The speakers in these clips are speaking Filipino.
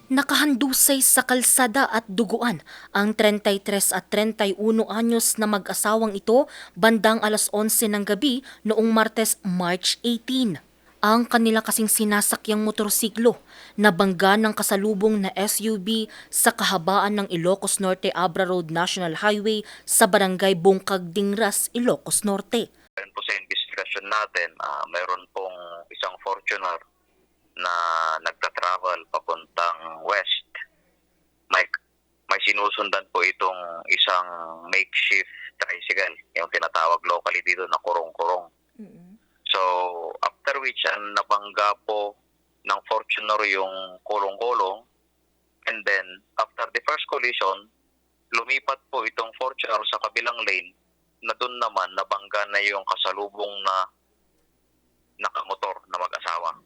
Nakahandusay sa kalsada at duguan ang 33 at 31 anyos na mag-asawang ito bandang alas 11 ng gabi noong Martes, March 18. Ang kanila kasing sinasakyang motorsiklo nabangga ng kasalubong na SUV sa kahabaan ng Ilocos Norte Abra Road National Highway sa barangay Bungkag, Dingras, Ilocos Norte. Ayon po sa investigasyon natin, mayroon pong isang Fortuner na nagta-travel papuntang west. May sinusundan po itong isang makeshift tricycle, yung tinatawag locally dito na kurong-kurong. So, after which, nabangga po ng Fortuner yung kulong-kulong, and then, after the first collision, lumipat po itong Fortuner sa kabilang lane, na doon naman nabangga na yung kasalubong na nakamotor na mag-asawa.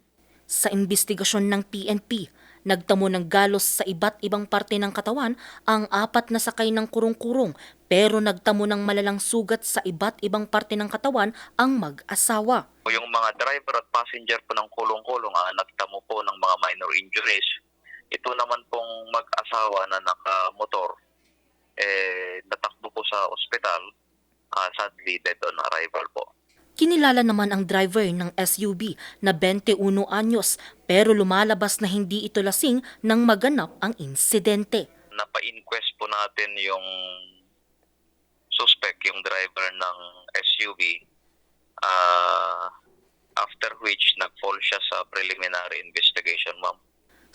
Sa investigasyon ng PNP, nagtamo ng galos sa iba't ibang parte ng katawan ang 4 na sakay ng kurong-kurong pero nagtamo ng malalang sugat sa iba't ibang parte ng katawan ang mag-asawa. Yung mga driver at passenger po ng kulong-kulong nagtamo po ng mga minor injuries. Ito naman pong mag-asawa na nakamotor, natakbo po sa ospital, sadly dead on arrival po. Kinilala naman ang driver ng SUV na 21 anyos pero lumalabas na hindi ito lasing nang maganap ang insidente. Napa-inquest po natin yung suspect, yung driver ng SUV, after which nag-fall siya sa preliminary investigation, ma'am.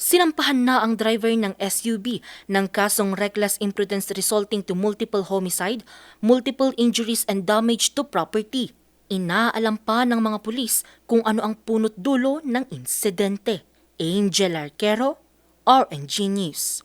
Sinampahan na ang driver ng SUV ng kasong reckless imprudence resulting to multiple homicide, multiple injuries and damage to property. Inaalam pa ng mga pulis kung ano ang punot dulo ng insidente. Angel Arquero, RNG News.